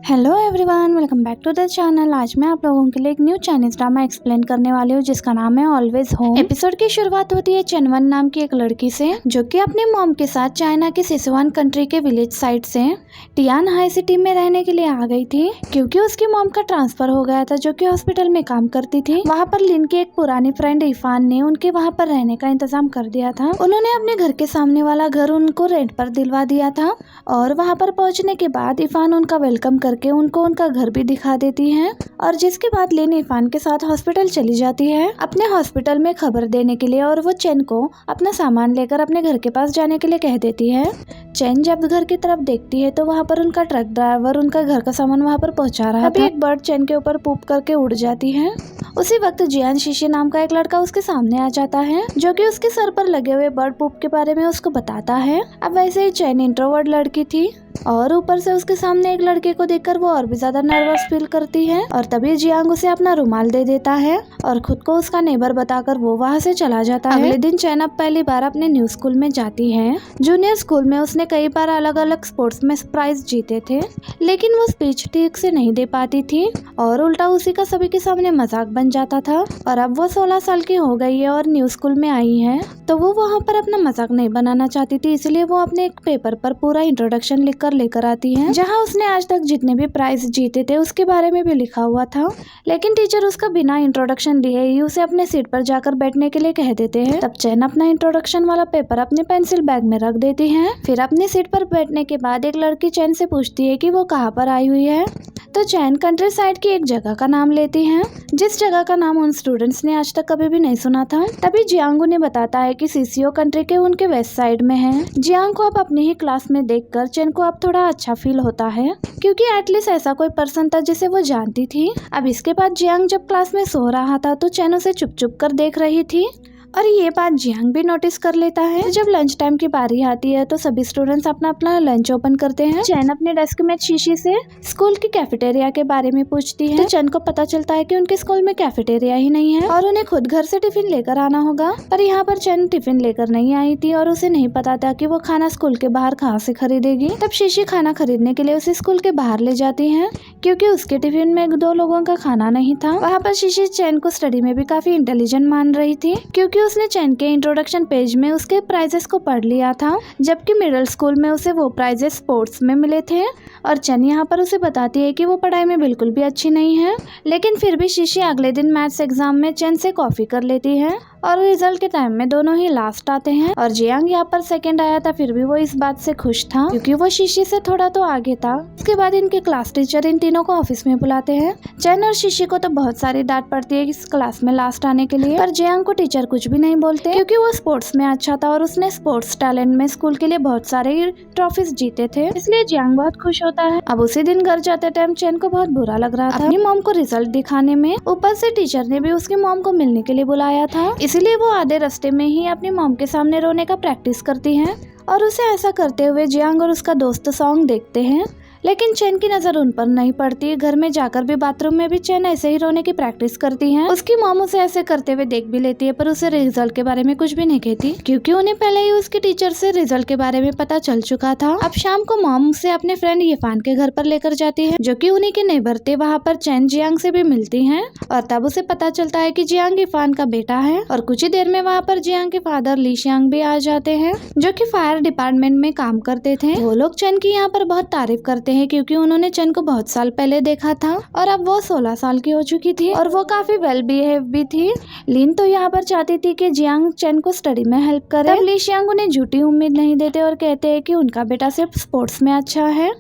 Hello everyone, welcome back to the channel. आज मैं आप लोगों के लिए एक न्यू चाइनीज ड्रामा एक्सप्लेन करने वाली हूँ जिसका नाम है ऑलवेज होम। एपिसोड की शुरुआत होती है चेनवन नाम की एक लड़की से जो कि अपने मॉम के साथ चाइना के सिचुआन कंट्री के विलेज साइड से टियान हाई सिटी में रहने के लिए आ गई थी क्योंकि उसकी मॉम का ट्रांसफर हो गया था जो कि हॉस्पिटल में काम करती थी। वहाँ पर लिन की एक पुरानी फ्रेंड इफान ने उनके वहाँ पर रहने का इंतजाम कर दिया था। उन्होंने अपने घर के सामने वाला घर उनको रेंट पर दिलवा दिया था और वहाँ पर पहुँचने के बाद इफान उनका वेलकम करके उनको उनका घर भी दिखा देती है और जिसके बाद लिन इफान के साथ हॉस्पिटल चली जाती है अपने हॉस्पिटल में खबर देने के लिए और वो चेन को अपना सामान लेकर अपने घर के पास जाने के लिए कह देती है। चेन जब घर की तरफ देखती है तो वहाँ पर उनका ट्रक ड्राइवर उनका घर का सामान वहाँ पर पहुँचा रहा था। एक बर्ड चेन के ऊपर पूप करके उड़ जाती है। उसी वक्त जियान शीशी नाम का एक लड़का उसके सामने आ जाता है जो कि उसके सर पर लगे हुए बर्ड पूप के बारे में उसको बताता है। अब वैसे ही चेन इंट्रोवर्ट लड़की थी और ऊपर से उसके सामने एक लड़के को देखकर वो और भी ज्यादा नर्वस फील करती है और तभी जियांग उसे अपना रुमाल दे देता है और खुद को उसका नेबर बताकर वो वहाँ से चला जाता है। अगले दिन चैन अब पहली बार अपने न्यू स्कूल में जाती है। जूनियर स्कूल में उसने कई बार अलग अलग स्पोर्ट्स में प्राइज जीते थे लेकिन वो स्पीच ठीक से नहीं दे पाती थी और उल्टा उसी का सभी के सामने मजाक बन जाता था। और अब वो 16 साल की हो गई है और न्यू स्कूल में आई है तो वो वहाँ पर अपना मजाक नहीं बनाना चाहती थी, इसलिए वो अपने एक पेपर पर पूरा इंट्रोडक्शन लिखकर लेकर आती है जहाँ उसने आज तक जितने भी प्राइज जीते थे उसके बारे में भी लिखा हुआ था। लेकिन टीचर उसका बिना इंट्रोडक्शन लिए ही उसे अपने सीट पर जाकर बैठने के लिए कह देते हैं। तब चैन अपना इंट्रोडक्शन वाला पेपर अपने पेंसिल बैग में रख देती है। फिर अपनी सीट पर बैठने के बाद एक लड़की चैन से पूछती है कि वो कहाँ पर आई हुई है तो चैन कंट्री साइड की एक जगह का नाम लेती है जिस जगह का नाम उन स्टूडेंट्स ने आज तक कभी भी नहीं सुना था। तभी जियांग उन्हें बताता है कि सीसीओ कंट्री के उनके वेस्ट साइड में है। जियांग को अब अपनी ही क्लास में देखकर चैन को अब थोड़ा अच्छा फील होता है क्योंकि एटलीस्ट ऐसा कोई पर्सन था जिसे वो जानती थी। अब इसके बाद जियांग जब क्लास में सो रहा था तो चैन उसे चुप चुप कर देख रही थी और ये बात जियांग भी नोटिस कर लेता है। जब लंच टाइम की बारी आती है तो सभी स्टूडेंट्स अपना अपना लंच ओपन करते हैं। चैन अपने डेस्क में शीशी से स्कूल की कैफेटेरिया के बारे में पूछती है तो चैन को पता चलता है कि उनके स्कूल में कैफेटेरिया ही नहीं है और उन्हें खुद घर से टिफिन लेकर आना होगा। पर यहाँ पर चैन टिफिन लेकर नहीं आई थी और उसे नहीं पता था कि वो खाना स्कूल के बाहर कहाँ से खरीदेगी। तब शीशी खाना खरीदने के लिए उसे स्कूल के बाहर ले जाती है क्योंकि उसके टिफिन में 2 लोगों का खाना नहीं था। वहाँ पर शीशी चैन को स्टडी में भी काफी इंटेलिजेंट मान रही थी क्योंकि उसने चैन के इंट्रोडक्शन पेज में उसके प्राइजेस को पढ़ लिया था जबकि मिडिल स्कूल में उसे वो प्राइजेस स्पोर्ट्स में मिले थे। और चैन यहाँ पर उसे बताती है कि वो पढ़ाई में बिल्कुल भी अच्छी नहीं है लेकिन फिर भी शीशी अगले दिन मैथ्स एग्जाम में चैन से कॉपी कर लेती है और रिजल्ट के टाइम में दोनों ही लास्ट आते हैं। और जियांग यहाँ पर सेकंड आया था फिर भी वो इस बात से खुश था क्योंकि वो शीशी से थोड़ा तो आगे था। इसके बाद इनके क्लास टीचर इन तीनों को ऑफिस में बुलाते हैं। चैन और शीशी को तो बहुत सारी डांट पड़ती है इस क्लास में लास्ट आने के लिए पर जियांग को टीचर कुछ भी नहीं बोलते क्योंकि वो स्पोर्ट्स में अच्छा था और उसने स्पोर्ट्स टैलेंट में स्कूल के लिए बहुत सारे ट्रॉफीज जीते थे, इसलिए जियांग बहुत खुश होता है। अब उसी दिन घर जाते टाइम चैन को बहुत बुरा लग रहा था अपनी मॉम को रिजल्ट दिखाने में। ऊपर से टीचर ने भी उसकी मॉम को मिलने के लिए बुलाया था इसलिए वो आधे रास्ते में ही अपनी मॉम के सामने रोने का प्रैक्टिस करती है और उसे ऐसा करते हुए जियांग और उसका दोस्त सॉन्ग देखते हैं लेकिन चैन की नजर उन पर नहीं पड़ती। घर में जाकर भी बाथरूम में भी चैन ऐसे ही रोने की प्रैक्टिस करती है। उसकी मॉम उसे ऐसे करते हुए देख भी लेती है पर उसे रिजल्ट के बारे में कुछ भी नहीं कहती क्योंकि उन्हें पहले ही उसके टीचर से रिजल्ट के बारे में पता चल चुका था। अब शाम को मॉम उसे अपने फ्रेंड इफान के घर पर लेकर जाती है जो कि उन्हीं के नेबर थे। वहाँ पर चैन जियांग से भी मिलती है और तब उसे पता चलता है कि जियांग इफान का बेटा है। और कुछ ही देर में वहाँ पर जियांग के फादर ली शियांग भी आ जाते हैं जो कि फायर डिपार्टमेंट में काम करते थे। वो लोग चैन की यहाँ पर बहुत तारीफ करते हैं क्योंकि उन्होंने चैन को बहुत साल पहले देखा था और अब वो 16 साल की हो चुकी थी और वो काफी वेल बिहेव भी थी। लिन तो यहाँ पर चाहती थी कि जियांग चैन को स्टडी में हेल्प करे। तब ली शियांग उन्हें झूठी उम्मीद नहीं देते और कहते हैं कि उनका बेटा सिर्फ स्पोर्ट्स में अच्छा है,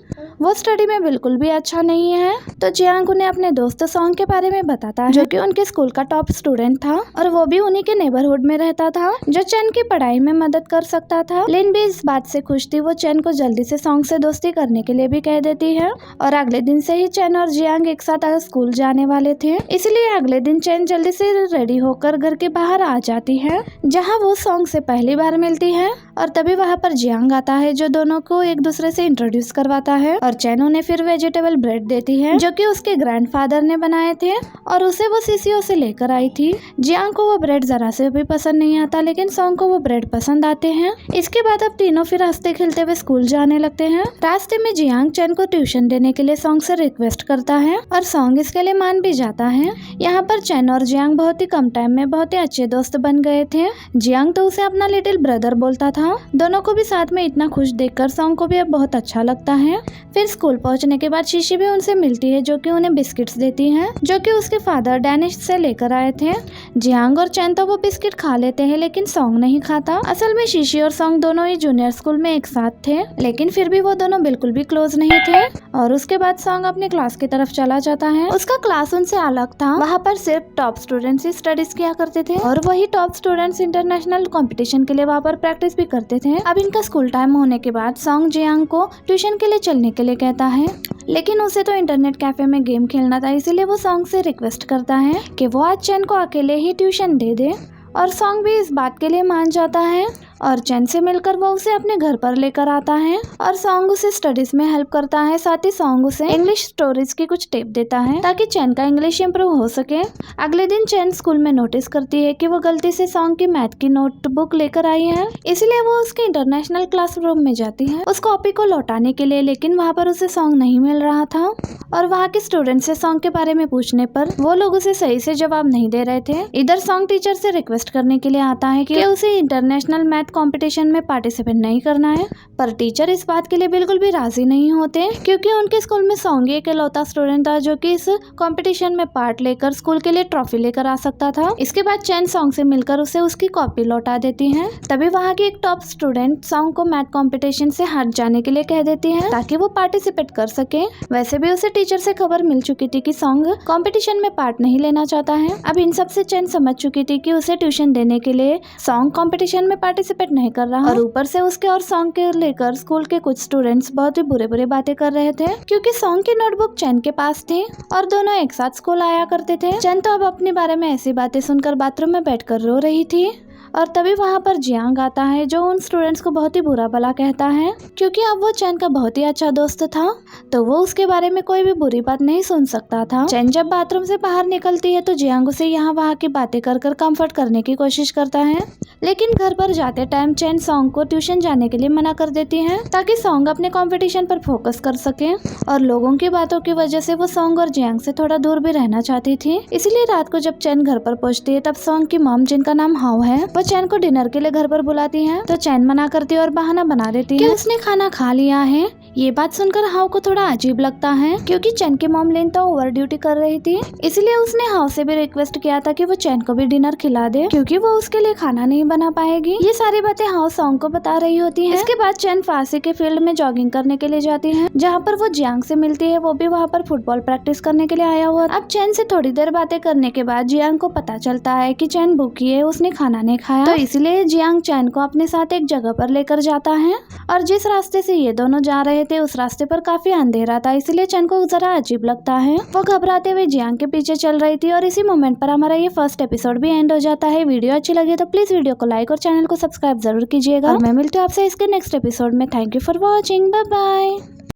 वो स्टडी में बिल्कुल भी अच्छा नहीं है। तो जियांग उन्हें अपने दोस्त सॉन्ग के बारे में बताता है जो कि उनके स्कूल का टॉप स्टूडेंट था और वो भी उन्हीं के नेबरहुड में रहता था जो चैन की पढ़ाई में मदद कर सकता था। लिन भी इस बात से खुश थी। वो चैन को जल्दी से सॉन्ग से दोस्ती करने के लिए भी कह देती है और अगले दिन से ही चैन और जियांग एक साथ स्कूल जाने वाले थे इसलिए अगले दिन चैन जल्दी से रेडी होकर घर के बाहर आ जाती है जहाँ वो सॉन्ग से पहली बार मिलती है और तभी वहाँ पर जियांग आता है जो दोनों को एक दूसरे से इंट्रोड्यूस करवाता है। और और चैन उन्हें फिर वेजिटेबल ब्रेड देती है जो कि उसके ग्रैंडफादर ने बनाए थे और उसे वो सीसीओ से लेकर आई थी। जियांग को वो ब्रेड जरा से भी पसंद नहीं आता, लेकिन सॉन्ग को वो ब्रेड पसंद आते हैं। इसके बाद अब तीनों फिर हंसते खेलते हुए स्कूल जाने लगते हैं। रास्ते में जियांग चैन को ट्यूशन देने के लिए सॉन्ग से रिक्वेस्ट करता है और सॉन्ग इसके लिए मान भी जाता है। यहाँ पर चैन और जियांग बहुत ही कम टाइम में बहुत ही अच्छे दोस्त बन गए थे। जियांग तो उसे अपना लिटिल ब्रदर बोलता था। दोनों को भी साथ में इतना खुश देखकर सॉन्ग को भी अब बहुत अच्छा लगता है। फिर स्कूल पहुंचने के बाद शीशी भी उनसे मिलती है जो कि उन्हें बिस्किट्स देती है जो कि उसके फादर डैनिश से लेकर आए थे। जियांग और चैन तो वो बिस्किट खा लेते हैं, लेकिन सॉन्ग नहीं खाता। असल में शीशी और सॉन्ग दोनों ही जूनियर स्कूल में एक साथ थे, लेकिन फिर भी वो दोनों बिल्कुल भी क्लोज नहीं थे। और उसके बाद सॉन्ग अपने क्लास की तरफ चला जाता है। उसका क्लास उनसे अलग था। वहाँ पर सिर्फ टॉप स्टूडेंट्स ही स्टडीज किया करते थे और वही टॉप स्टूडेंट्स इंटरनेशनल कंपटीशन के लिए वहाँ पर प्रैक्टिस भी करते थे। अब इनका स्कूल टाइम होने के बाद सॉन्ग जियांग को ट्यूशन के लिए चलने के लिए कहता है, लेकिन उसे तो इंटरनेट कैफे में गेम खेलना था, इसीलिए वो सॉन्ग से रिक्वेस्ट करता है कि वो आज चैन को अकेले ही ट्यूशन दे दे। और सॉन्ग भी इस बात के लिए मान जाता है और चैन से मिलकर वो उसे अपने घर पर लेकर आता है और सॉन्ग उसे स्टडीज में हेल्प करता है। साथ ही सॉन्ग उसे इंग्लिश स्टोरीज की कुछ टिप देता है ताकि चैन का इंग्लिश इंप्रूव हो सके। अगले दिन चैन स्कूल में नोटिस करती है कि वो गलती से सॉन्ग की मैथ की नोटबुक लेकर आई है, इसलिए वो उसके इंटरनेशनल क्लासरूम में जाती है उस कॉपी को लौटाने के लिए, लेकिन वहाँ पर उसे सॉन्ग नहीं मिल रहा था और वहाँ के स्टूडेंट से सॉन्ग के बारे में पूछने पर वो लोग उसे सही से जवाब नहीं दे रहे थे। इधर सॉन्ग टीचर से रिक्वेस्ट करने के लिए आता है कि उसे इंटरनेशनल मैथ कंपटीशन में पार्टिसिपेट नहीं करना है, पर टीचर इस बात के लिए बिल्कुल भी राजी नहीं होते क्योंकि उनके स्कूल में सॉन्ग एक इकलौता स्टूडेंट था जो कि इस कंपटीशन में पार्ट लेकर स्कूल के लिए ट्रॉफी लेकर आ सकता था। इसके बाद चैन सॉन्ग से मिलकर उसे उसकी कॉपी लौटा देती है। तभी वहाँ की एक टॉप स्टूडेंट सॉन्ग को मैथ कंपटीशन से हट जाने के लिए कह देती है ताकि वो पार्टिसिपेट कर सके। वैसे भी उसे टीचर से खबर मिल चुकी थी कि सॉन्ग कंपटीशन में पार्ट नहीं लेना चाहता है। अब इन सब से चैन समझ चुकी थी कि उसे ट्यूशन देने के लिए सॉन्ग कंपटीशन में पार्टिसिपेट नहीं कर रहा और ऊपर से उसके और सॉन्ग के लेकर स्कूल के कुछ स्टूडेंट्स बहुत ही बुरे बातें कर रहे थे क्योंकि सॉन्ग की नोटबुक चैन के पास थी और दोनों एक साथ स्कूल आया करते थे। चैन तो अब अपने बारे में ऐसी बातें सुनकर बाथरूम में बैठकर रो रही थी और तभी वहाँ पर जियांग आता है जो उन स्टूडेंट्स को बहुत ही बुरा भला कहता है क्योंकि अब वो चैन का बहुत ही अच्छा दोस्त था, तो वो उसके बारे में कोई भी बुरी बात नहीं सुन सकता था। चैन जब बाथरूम से बाहर निकलती है तो जियांग उसे यहाँ वहाँ की बातें कर कर कंफर्ट करने की कोशिश करता है, लेकिन घर पर जाते टाइम चैन सॉन्ग को ट्यूशन जाने के लिए मना कर देती है ताकि सॉन्ग अपने कंपटीशन पर फोकस कर सके और लोगों की बातों की वजह से वो सॉन्ग और जियांग से थोड़ा दूर भी रहना चाहती थी। इसलिए रात को जब चैन घर पर पहुंचती है तब सॉन्ग की मॉम, जिनका नाम हाउ है, वो चैन को डिनर के लिए घर पर बुलाती है तो चैन मना करती है और बहाना बना देती है कि उसने खाना खा लिया है। ये बात सुनकर हाउ को थोड़ा अजीब लगता है क्योंकि चैन की मॉम लेन तो ओवर ड्यूटी कर रही थी, इसलिए उसने हाउ से भी रिक्वेस्ट किया था कि वो चैन को भी डिनर खिला दे क्योंकि वो उसके लिए खाना नहीं बना पाएगी। ये सारी बातें हाउ सॉन्ग को बता रही होती है। इसके बाद चैन फांसी के फील्ड में जॉगिंग करने के लिए जाती है जहाँ पर वो जियांग से मिलती है, वो भी वहाँ पर फुटबॉल प्रैक्टिस करने के लिए आया हुआ। अब चैन से थोड़ी देर बातें करने के बाद जियांग को पता चलता है कि चैन भूखी है, उसने खाना नहीं खाया, तो इसलिए जियांग चैन को अपने साथ एक जगह पर लेकर जाता है और जिस रास्ते से ये दोनों जा रहे थे उस रास्ते पर काफी अंधेरा था, इसलिए चैन को जरा अजीब लगता है। वो घबराते हुए जियांग के पीछे चल रही थी और इसी मोमेंट पर हमारा ये फर्स्ट एपिसोड भी एंड हो जाता है। वीडियो अच्छी लगी तो प्लीज वीडियो को लाइक और चैनल को सब्सक्राइब जरूर कीजिएगा और मैं मिलती हूँ आपसे इसके नेक्स्ट एपिसोड में। Thank you for watching, bye bye.